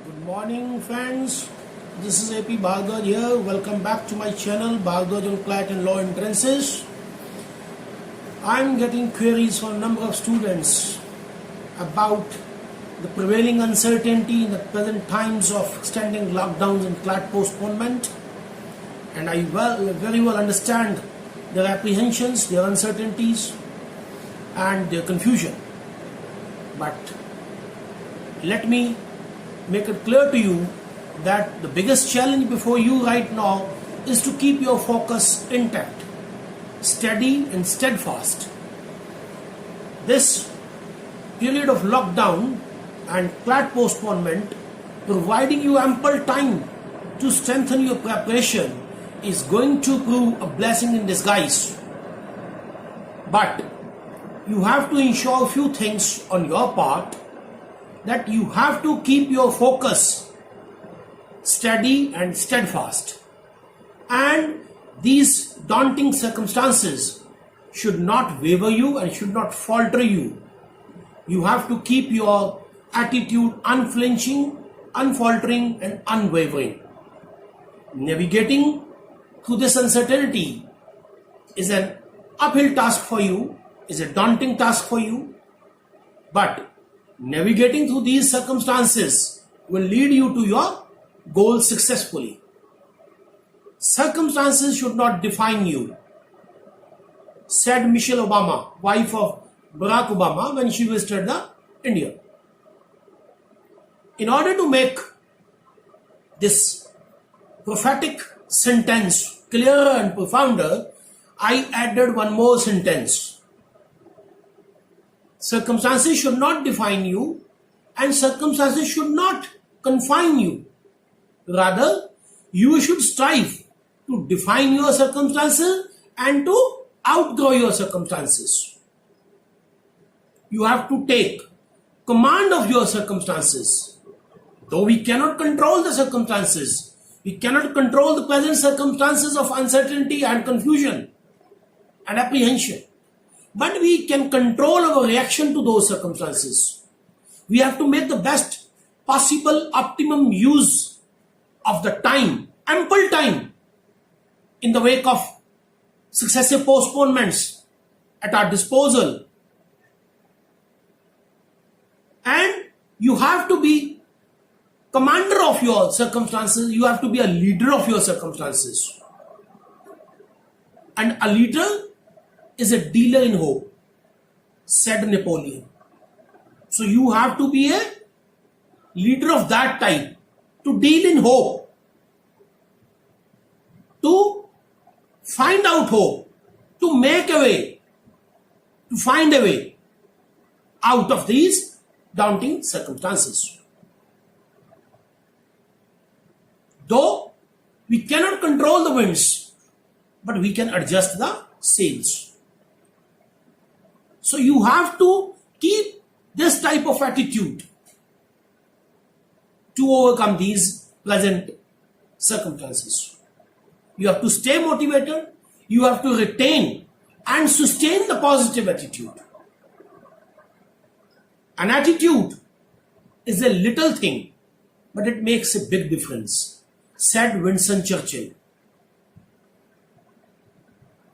Good morning, friends. This is AP Bhardwaj here. Welcome back to my channel, Bhardwaj on CLAT and Law Entrances. I'm getting queries from a number of students about the prevailing uncertainty in the present times of extending lockdowns and CLAT postponement. And I very well understand their apprehensions, their uncertainties, and their confusion. But let me make it clear to you that the biggest challenge before you right now is to keep your focus intact, steady and steadfast. This period of lockdown and CLAT postponement, providing you ample time to strengthen your preparation, is going to prove a blessing in disguise. But you have to ensure a few things on your part, that you have to keep your focus steady and steadfast. And these daunting circumstances should not waver you and should not falter you. You have to keep your attitude unflinching, unfaltering and unwavering. Navigating through this uncertainty is an uphill task for you, is a daunting task for you, but navigating through these circumstances will lead you to your goal successfully. Circumstances should not define you, said Michelle Obama, wife of Barack Obama, when she visited India. In order to make this prophetic sentence clearer and profounder, I added one more sentence. Circumstances should not define you and circumstances should not confine you. Rather, you should strive to define your circumstances and to outgrow your circumstances. You have to take command of your circumstances. Though we cannot control the circumstances, we cannot control the present circumstances of uncertainty and confusion and apprehension. But we can control our reaction to those circumstances. We have to make the best possible optimum use of the time, ample time, in the wake of successive postponements at our disposal. And you have to be commander of your circumstances. You have to be a leader of your circumstances. And a leader is a dealer in hope, said Napoleon. So you have to be a leader of that type, to deal in hope, to find out hope, to make a way, to find a way out of these daunting circumstances. Though we cannot control the winds, but we can adjust the sails. So you have to keep this type of attitude to overcome these present circumstances. You have to stay motivated. You have to retain and sustain the positive attitude. An attitude is a little thing, but it makes a big difference, said Winston Churchill.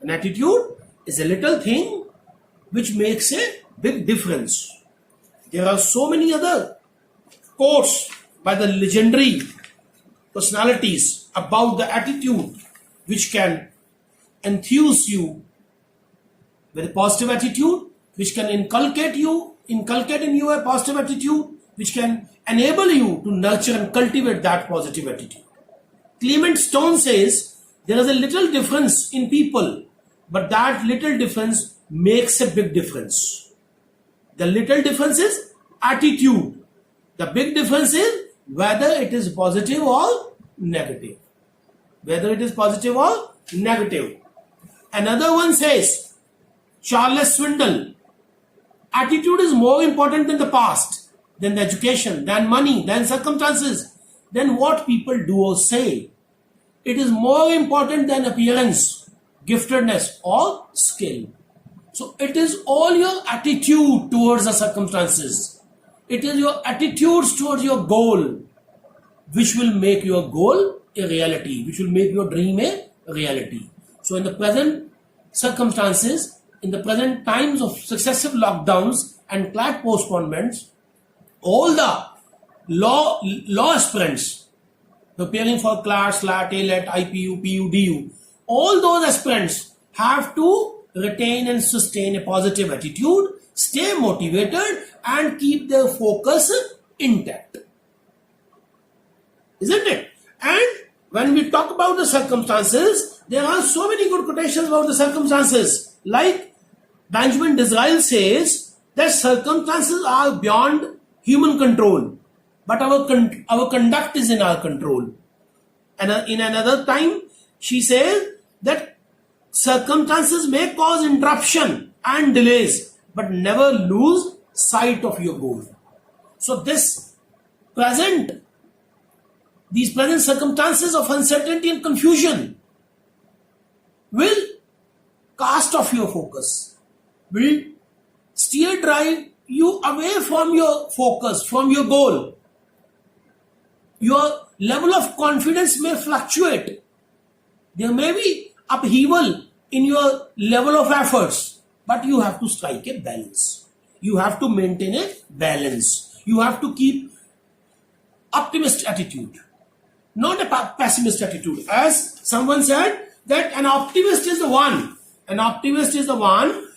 An attitude is a little thing which makes a big difference. There are so many other quotes by the legendary personalities about the attitude which can enthuse you with a positive attitude, which can inculcate in you a positive attitude, which can enable you to nurture and cultivate that positive attitude. Clement Stone says there is a little difference in people, but that little difference makes a big difference. The little difference is attitude. The big difference is whether it is positive or negative. Whether it is positive or negative. Another one says, Charles Swindoll, attitude is more important than the past, than the education, than money, than circumstances, than what people do or say. It is more important than appearance, giftedness or skill. So it is all your attitude towards the circumstances. It is your attitudes towards your goal which will make your goal a reality, which will make your dream a reality. So in the present circumstances, in the present times of successive lockdowns and CLAT postponements, all the law aspirants preparing for CLAT, SLAT, ALET, IPU, PU, DU, all those aspirants have to retain and sustain a positive attitude, stay motivated, and keep their focus intact. Isn't it? And when we talk about the circumstances, there are so many good quotations about the circumstances. Like Benjamin Disraeli says that circumstances are beyond human control, but our conduct is in our control. And in another time, she says that circumstances may cause interruption and delays, but never lose sight of your goal. So these present circumstances of uncertainty and confusion will cast off your focus, will drive you away from your focus, from your goal. Your level of confidence may fluctuate. There may be upheaval in your level of efforts, but you have to strike a balance. You have to maintain a balance. You have to keep optimist attitude, not a pessimist attitude. As someone said, that an optimist is the one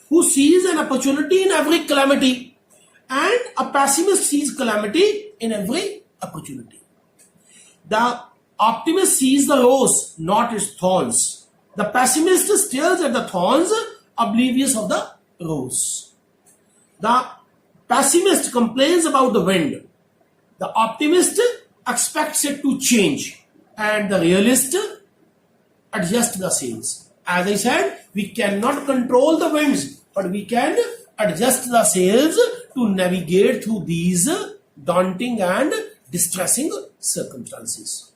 who sees an opportunity in every calamity, and a pessimist sees calamity in every opportunity. The optimist sees the rose, not its thorns. The pessimist stares at the thorns, oblivious of the rose. The pessimist complains about the wind. The optimist expects it to change, and the realist adjusts the sails. As I said, we cannot control the winds, but we can adjust the sails to navigate through these daunting and distressing circumstances.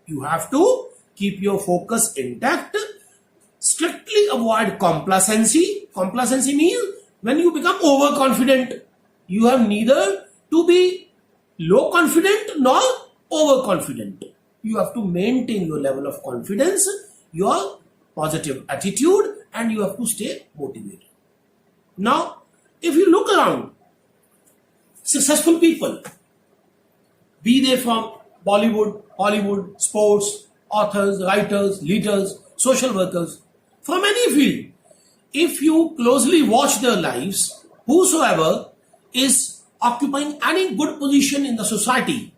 You have to keep your focus intact, strictly avoid complacency. Complacency means when you become overconfident. You have neither to be low confident nor overconfident. You have to maintain your level of confidence, your positive attitude, and you have to stay motivated. Now, if you look around, successful people, be they from Bollywood, Hollywood, sports, authors, writers, leaders, social workers, from any field, if you closely watch their lives, whosoever is occupying any good position in the society,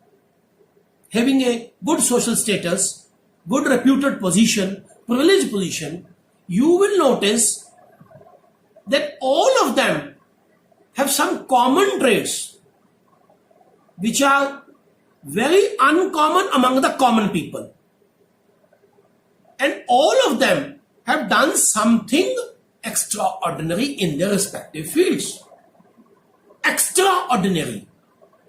having a good social status, good reputed position, privileged position, you will notice that all of them have some common traits which are very uncommon among the common people. And all of them have done something extraordinary in their respective fields. Extraordinary.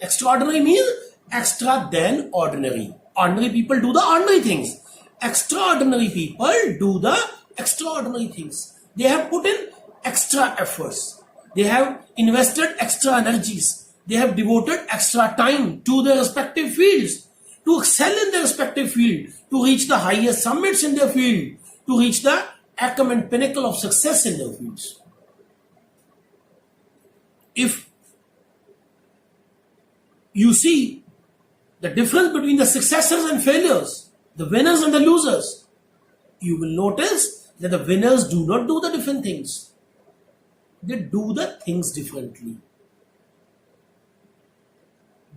Extraordinary means extra than ordinary. Ordinary people do the ordinary things. Extraordinary people do the extraordinary things. They have put in extra efforts. They have invested extra energies. They have devoted extra time to their respective fields, to excel in their respective field, to reach the highest summits in their field, to reach the acme and pinnacle of success in their fields. If you see the difference between the successors and failures, the winners and the losers, you will notice that the winners do not do the different things. They do the things differently.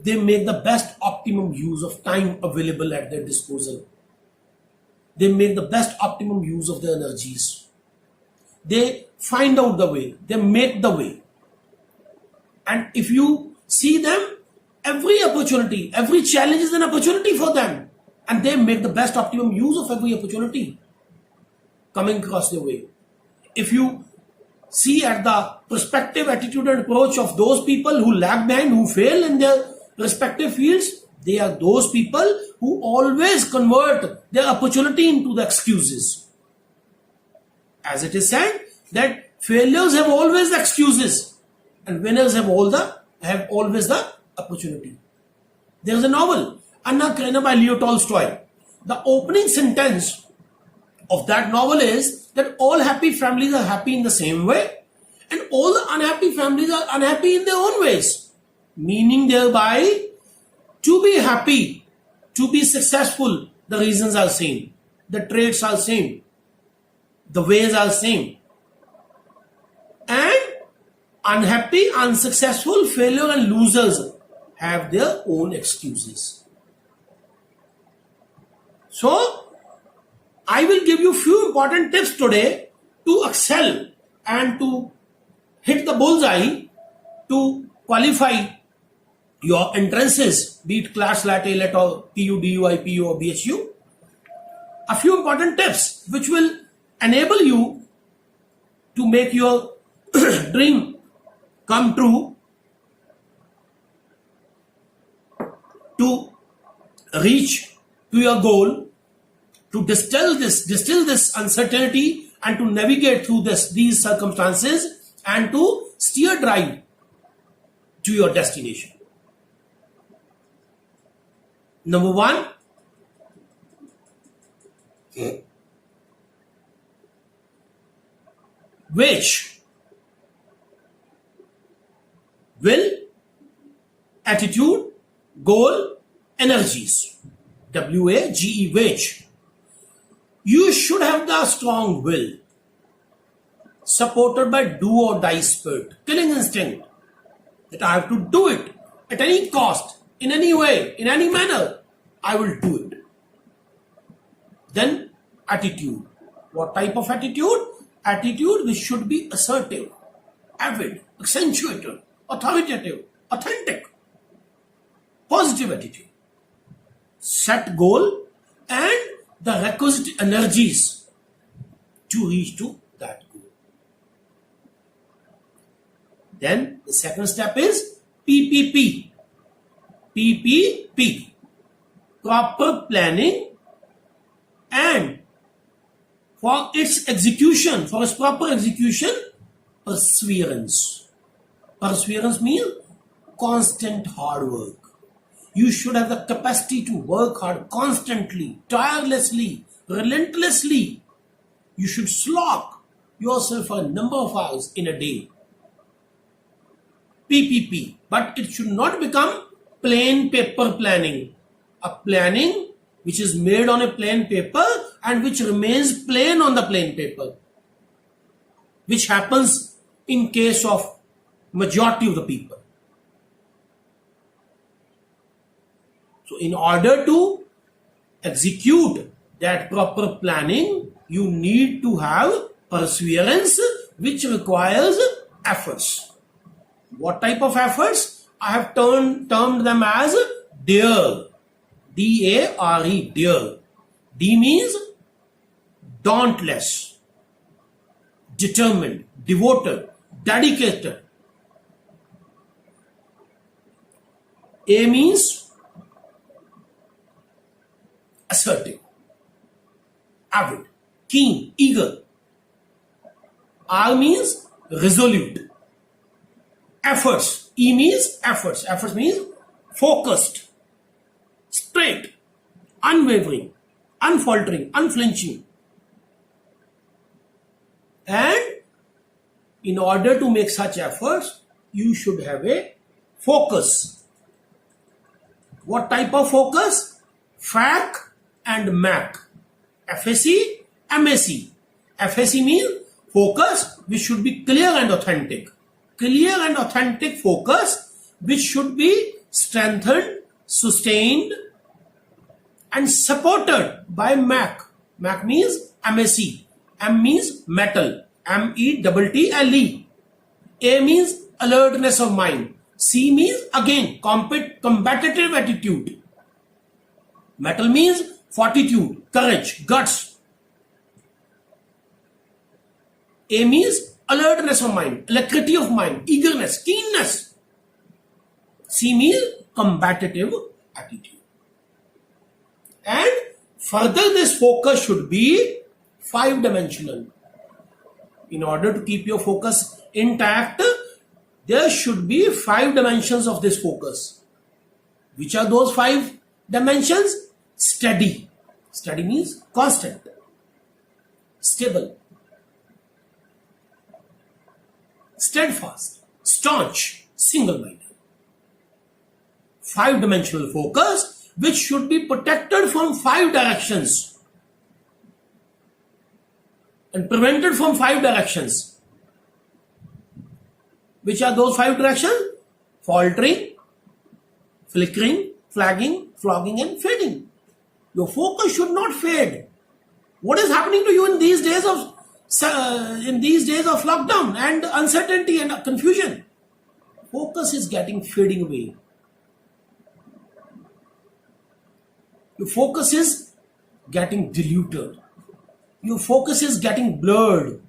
They make the best optimum use of time available at their disposal. They make the best optimum use of their energies. They find out the way. They make the way. And if you see them, every opportunity, every challenge is an opportunity for them. And they make the best optimum use of every opportunity coming across their way. If you see at the perspective, attitude and approach of those people who lag behind, who fail in their respective fields, they are those people who always convert their opportunity into the excuses. As it is said that failures have always the excuses and winners have always the opportunity. There is a novel Anna Karenina by Leo Tolstoy. The opening sentence of that novel is that all happy families are happy in the same way and all the unhappy families are unhappy in their own ways. Meaning thereby, to be happy, to be successful, the reasons are same, the traits are same, the ways are same. And unhappy, unsuccessful, failure and losers have their own excuses. So, I will give you few important tips today to excel and to hit the bullseye to qualify your entrances, be it class, lat, ALET or PU, DU, IPU or BHU. A few important tips which will enable you to make your dream come true, to reach to your goal, to distill this uncertainty and to navigate through these circumstances and to steer drive to your destination. Number one, which will, attitude, goal, energies. WAGE, which. You should have the strong will, supported by do or die spirit, killing instinct, that I have to do it at any cost, in any way, in any manner, I will do it. Then attitude. What type of attitude? Attitude which should be assertive, avid, accentuated, authoritative, authentic, positive attitude. Set goal and the requisite energies to reach to that goal. Then the second step is PPP. PPP. Proper planning and for its execution, for its proper execution, perseverance. Perseverance means constant hard work. You should have the capacity to work hard constantly, tirelessly, relentlessly. You should slog yourself for a number of hours in a day. PPP. But it should not become plain paper planning. A planning which is made on a plain paper and which remains plain on the plain paper. Which happens in case of majority of the people. So in order to execute that proper planning, you need to have perseverance which requires efforts. What type of efforts? I have termed them as DARE. D-A-R-E, DARE. D means dauntless, determined, devoted, dedicated. A means assertive, avid, keen, eager. R means resolute. Efforts. E means efforts. Efforts means focused, straight, unwavering, unfaltering, unflinching. And in order to make such efforts, you should have a focus. What type of focus? FAC and MAC. FAC, MAC. FAC means focus which should be clear and authentic. Clear and authentic focus which should be strengthened, sustained and supported by MAC. MAC means MAC. M means metal. M-E-T-T-L-E. A means alertness of mind. C means again combative attitude. Metal means fortitude, courage, guts. A means alertness of mind, alacrity of mind, eagerness, keenness. C means combative attitude. And further this focus should be 5-dimensional. In order to keep your focus intact, there should be 5 dimensions of this focus. Which are those 5 dimensions: steady. Steady means constant, stable, steadfast, staunch, single-minded. 5-dimensional focus, which should be protected from 5 directions and prevented from 5 directions. Which are those 5 directions? Faltering, flickering, flagging, flogging, and fading. Your focus should not fade. What is happening to you in these days of lockdown and uncertainty and confusion? Focus is getting fading away. Your focus is getting diluted. Your focus is getting blurred.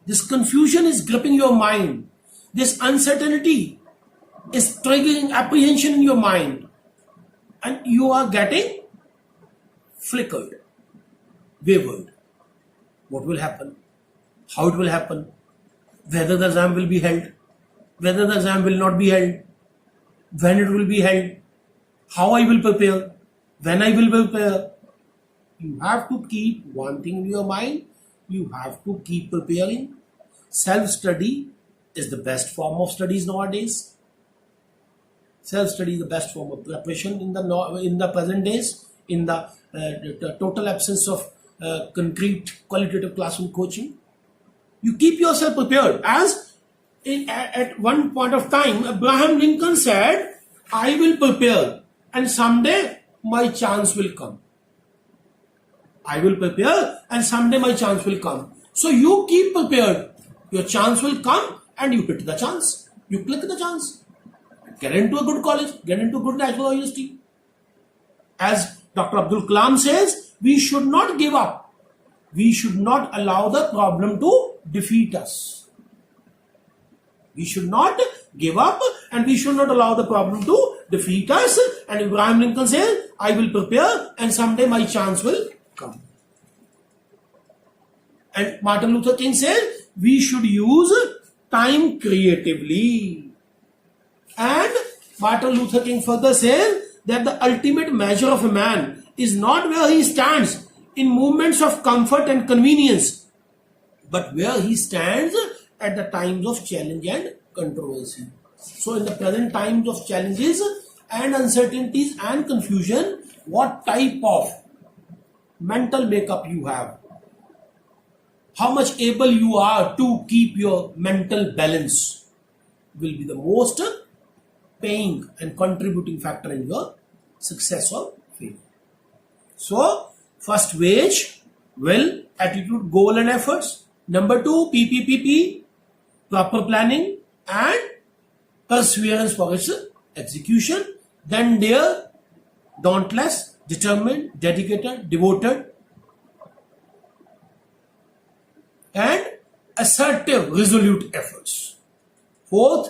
This confusion is gripping your mind. This uncertainty is triggering apprehension in your mind. And you are getting flickered, wavered. What will happen? How it will happen? Whether the exam will be held? Whether the exam will not be held? When it will be held? How I will prepare? When I will prepare? You have to keep one thing in your mind. You have to keep preparing. Self-study is the best form of studies nowadays. Self-study is the best form of preparation in the present days, in the total absence of concrete qualitative classroom coaching. You keep yourself prepared. As at one point of time, Abraham Lincoln said, I will prepare and someday my chance will come. I will prepare and someday my chance will come. So you keep prepared. Your chance will come and you hit the chance. You click the chance. Get into a good college. Get into a good national university. As Dr. Abdul Kalam says, we should not give up. We should not allow the problem to defeat us. We should not give up and we should not allow the problem to defeat us. And Abraham Lincoln says, I will prepare and someday my chance will come. And Martin Luther King says, we should use time creatively. And Martin Luther King further says that the ultimate measure of a man is not where he stands in moments of comfort and convenience, but where he stands at the times of challenge and controversy. So in the present times of challenges and uncertainties and confusion, what type of mental makeup you have, how much able you are to keep your mental balance will be the most paying and contributing factor in your success or failure. So, first wage, will, attitude, goal and efforts. Number 2, PPPP, proper planning and perseverance for its execution. Then dare, dauntless, determined, dedicated, devoted and assertive, resolute efforts. 4th,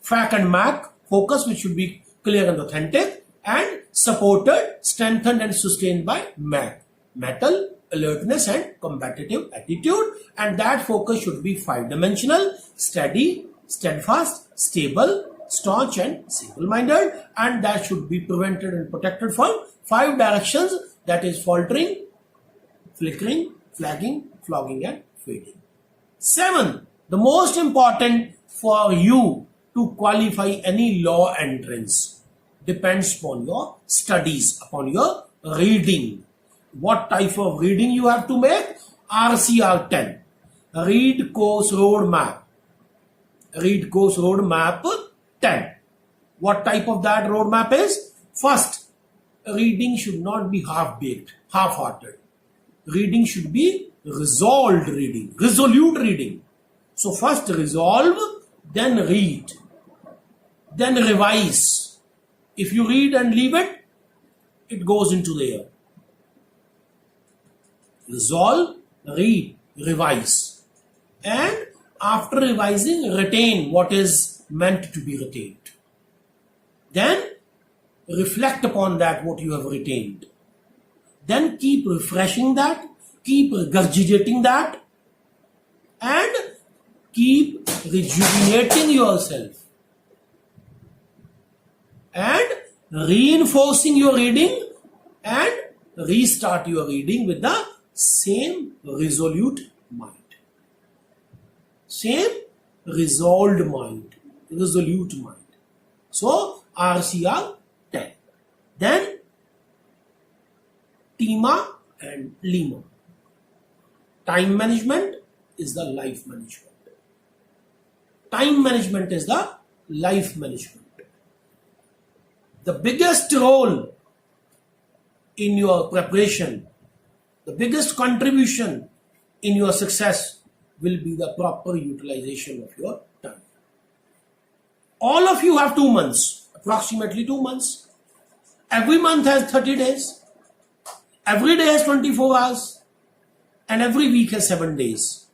FAC and MAC, focus, which should be clear and authentic, and supported, strengthened and sustained by MAC, metal, alertness and combative attitude. And that focus should be 5-dimensional, steady, steadfast, stable, staunch and single-minded, and that should be prevented and protected from 5 directions, that is faltering, flickering, flagging, flogging and fading. 7, the most important for you to qualify any law entrance depends upon your studies, upon your reading. What type of reading you have to make? RCR 10. Read Course Roadmap. Read Course Roadmap 10. What type of that roadmap is? First, reading should not be half-baked, half-hearted. Reading should be resolved reading, resolute reading. So first resolve, then read, then revise. If you read and leave it, it goes into the air. Resolve, read, revise. And after revising, retain what is meant to be retained. Then reflect upon that what you have retained. Then keep refreshing that, keep regurgitating that, and keep rejuvenating yourself. And reinforcing your reading and restart your reading with the same resolute mind. Same resolved mind, resolute mind. So RCR 10. Then TIMA and LIMA. Time management is the life management. Time management is the life management. The biggest role in your preparation, the biggest contribution in your success will be the proper utilization of your time. All of you have 2 months, approximately 2 months. Every month has 30 days. Every day has 24 hours. And every week has 7 days.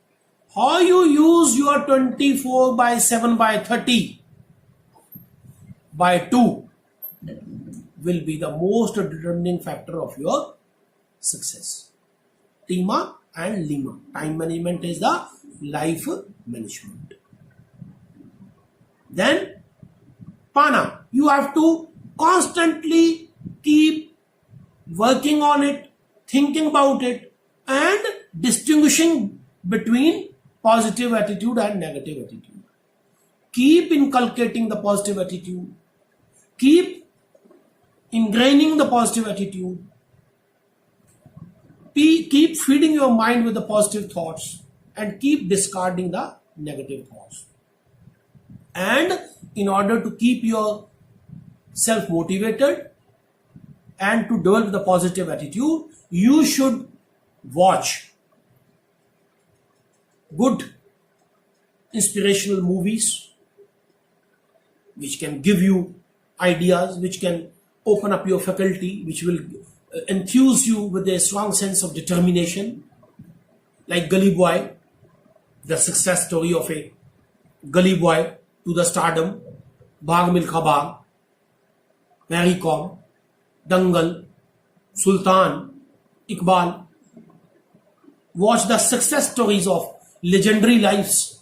How you use your 24 by 7 by 30 by 2 will be the most determining factor of your success. TIMA and LIMA. Time management is the life management. Then PANA. You have to constantly keep working on it, thinking about it, and distinguishing between positive attitude and negative attitude. Keep inculcating the positive attitude. Keep ingraining the positive attitude. Keep feeding your mind with the positive thoughts and keep discarding the negative thoughts. And in order to keep yourself motivated and to develop the positive attitude, you should watch good inspirational movies which can give you ideas, which can open up your faculty, which will enthuse you with a strong sense of determination, like Gully Boy, the success story of a gully boy to the stardom, Bhag Milkha Bhag, Mary Kom, Dangal, Sultan, Iqbal. Watch the success stories of legendary lives.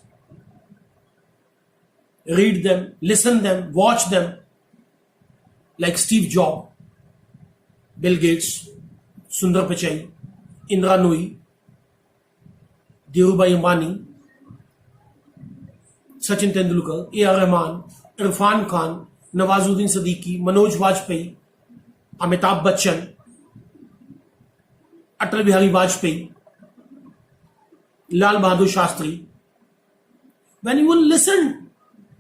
Read them, listen them, watch them, like Steve Jobs, Bill Gates, Sundar Pichai, Indra Nooyi, Dhirubhai Ambani, Sachin Tendulkar, A.R. Rahman, Irfan Khan, Nawazuddin Siddiqui, Manoj Vajpayee, Amitabh Bachchan, Atal Bihari Vajpayee, Lal Bahadur Shastri. When you will listen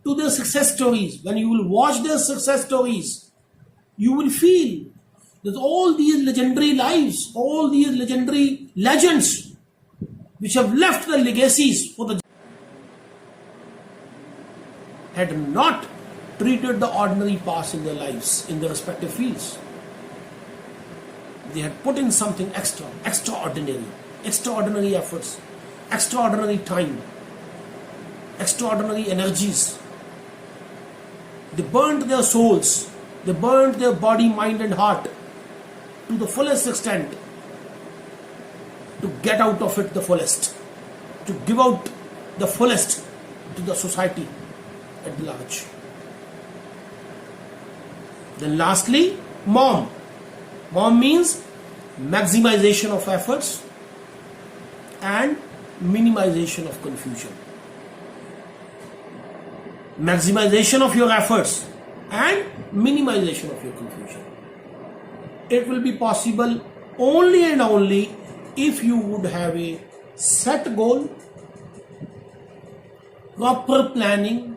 to their success stories, when you will watch their success stories, you will feel that all these legendary lives, all these legendary legends which have left the legacies for the had not treated the ordinary paths in their lives, in their respective fields. They had put in something extraordinary efforts, extraordinary time, extraordinary energies. They burnt their souls, they burnt their body, mind and heart to the fullest extent to get out of it the fullest, to give out the fullest to the society at large. Then lastly, MOM. MOM means maximization of efforts and minimization of confusion. Maximization of your efforts and minimization of your confusion. It will be possible only and only if you would have a set goal, proper planning.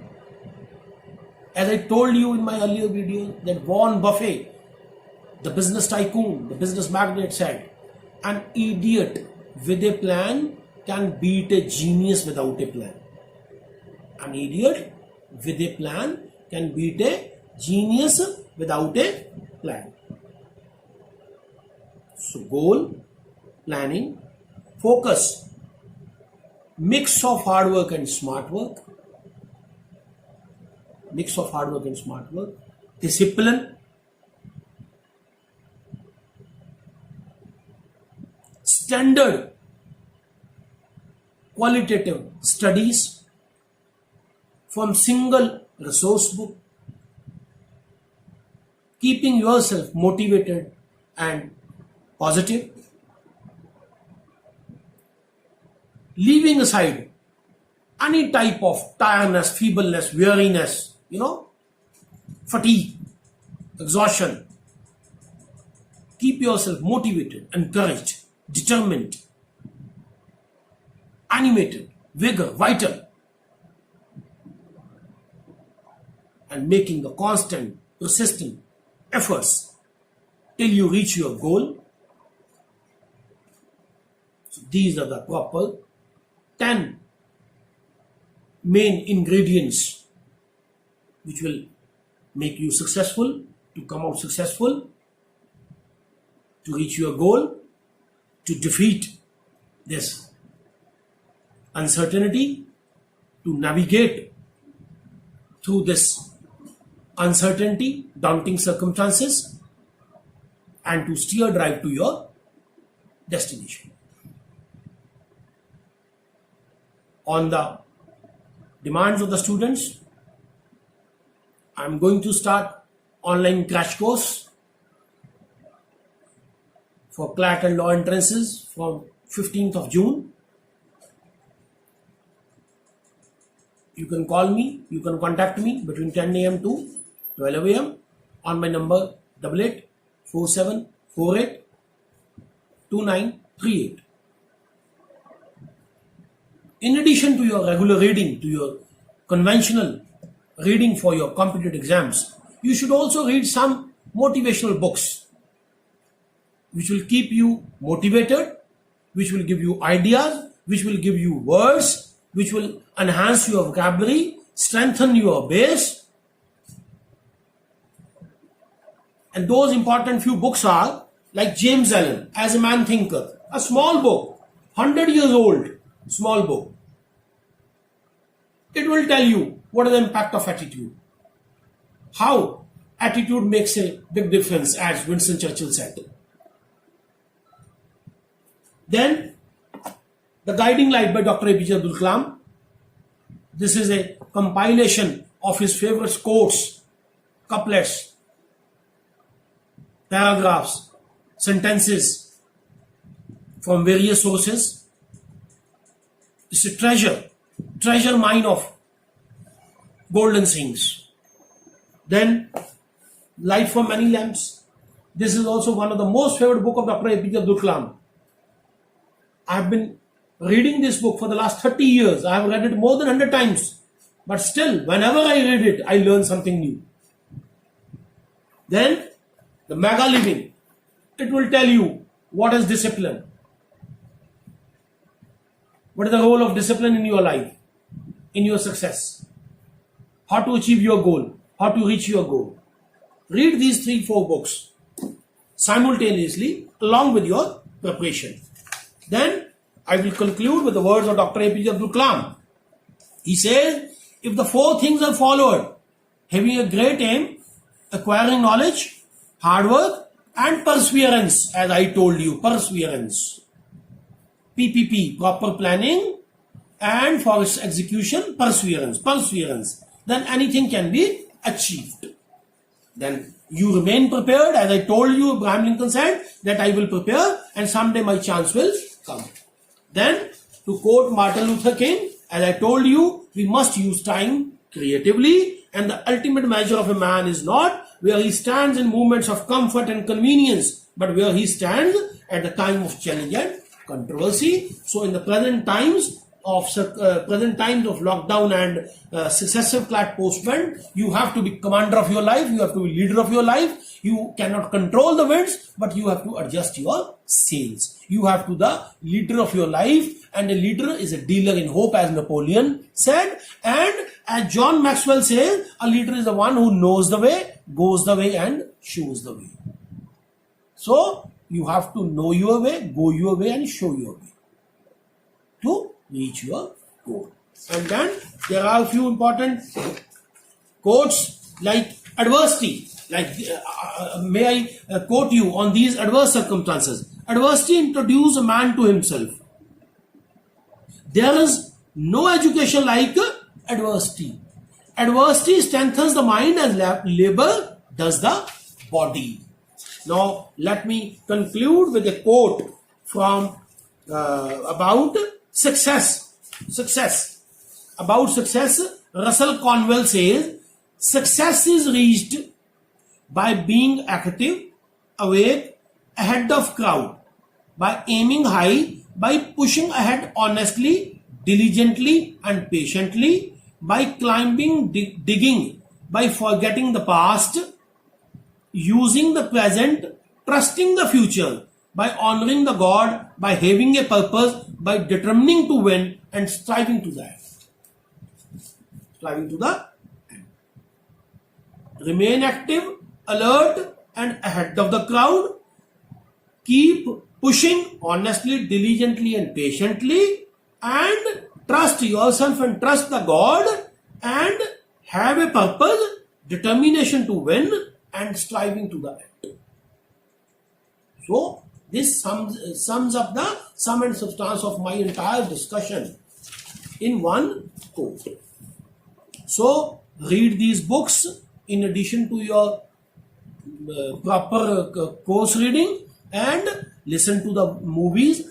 As I told you in my earlier video, that Warren Buffett, the business tycoon, the business magnate, said, an idiot with a plan can beat a genius without a plan. An idiot with a plan can beat a genius without a plan. So goal, planning, focus, mix of hard work and smart work, discipline, standard qualitative studies from single resource book, keeping yourself motivated and positive, leaving aside any type of tiredness, feebleness, weariness, fatigue, exhaustion. Keep yourself motivated, encouraged, determined, animated, vigor, vital, and making the constant, persistent efforts till you reach your goal. So these are the proper 10 main ingredients which will make you successful, to come out successful, to reach your goal, to defeat this uncertainty, to navigate through this uncertainty, daunting circumstances, and to steer drive to your destination. On the demands of the students, I am going to start online crash course for CLAT and law entrances from 15th of June. You can call me, you can contact me between 10 a.m. to 12 a.m. on my number 8847482938. In addition to your regular reading, to your conventional reading for your competitive exams, you should also read some motivational books which will keep you motivated, which will give you ideas, which will give you words, which will enhance your vocabulary, strengthen your base. And those important few books are like James Allen, As a Man Thinketh, a small book, 100 years old, small book. It will tell you what is the impact of attitude, how attitude makes a big difference, as Winston Churchill said. Then, The Guiding Light by Dr. APJ Abdul Kalam. This is a compilation of his favorite quotes, couplets, paragraphs, sentences from various sources. It's a treasure mine of golden things. Then, Light from Many Lamps. This is also one of the most favorite book of Dr. APJ Abdul Kalam. I have been reading this book for the last 30 years. I have read it more than 100 times. But still, whenever I read it, I learn something new. Then, the Mega Living. It will tell you what is discipline. What is the role of discipline in your life, in your success? How to achieve your goal, how to reach your goal. Read these 3-4 books simultaneously along with your preparation. Then I will conclude with the words of Dr. APJ Abdul Kalam. He says, if the 4 things are followed, having a great aim, acquiring knowledge, hard work, and perseverance, as I told you, perseverance. PPP, proper planning, and for its execution, perseverance. Then anything can be achieved. Then you remain prepared, as I told you, Abraham Lincoln said, that I will prepare and someday my chance will come. Then, to quote Martin Luther King, as I told you, we must use time creatively, and the ultimate measure of a man is not where he stands in moments of comfort and convenience, but where he stands at the time of challenge and controversy. So in the present times of lockdown and successive CLAT postponement, you have to be commander of your life, you have to be leader of your life. You cannot control the winds, but you have to adjust your sails. You have to be the leader of your life, and a leader is a dealer in hope, as Napoleon said. And as John Maxwell says, a leader is the one who knows the way, goes the way, and shows the way. So you have to know your way, go your way, and show your way to reach your goal. And then there are a few important quotes like adversity. May I quote you on these adverse circumstances. Adversity introduces a man to himself. There is no education like adversity. Adversity strengthens the mind as labor does the body. Now let me conclude with a quote from about success. About success, Russell Conwell says, success is reached by being active, awake, ahead of crowd, by aiming high, by pushing ahead honestly, diligently and patiently, by climbing, digging, by forgetting the past, using the present, trusting the future, by honoring the God, by having a purpose, by determining to win and striving to that. Striving to the end. Remain active, alert and ahead of the crowd. Keep pushing honestly, diligently and patiently, and trust yourself and trust the God, and have a purpose, determination to win and striving to the end. So this sums up the sum and substance of my entire discussion in one quote. So read these books in addition to your proper course reading, and listen to the movies,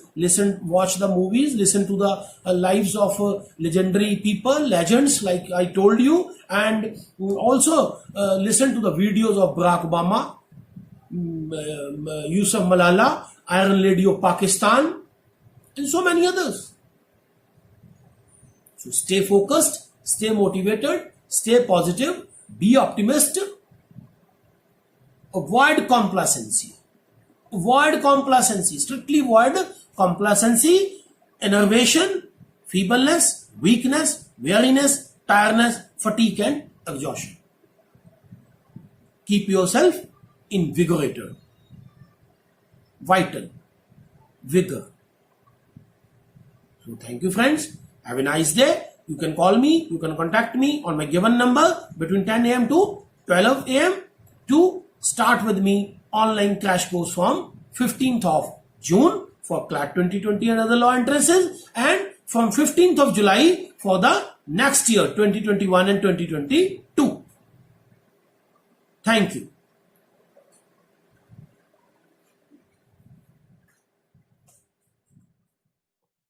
watch the movies, listen to the lives of legendary people, legends like I told you, and also listen to the videos of Barack Obama, Yusuf Malala, Iron Lady of Pakistan, and so many others. So stay focused, stay motivated, stay positive, be optimistic, avoid complacency. Strictly avoid complacency, enervation, feebleness, weakness, weariness, tiredness, fatigue and exhaustion. Keep yourself invigorated, vital, vigor. So thank you friends. Have a nice day. You can call me, you can contact me on my given number between 10 a.m. to 12 a.m. to start with me online crash course from 15th of June for CLAT 2020 and other law entrances, and from 15th of July for the next year 2021 and 2022. Thank you.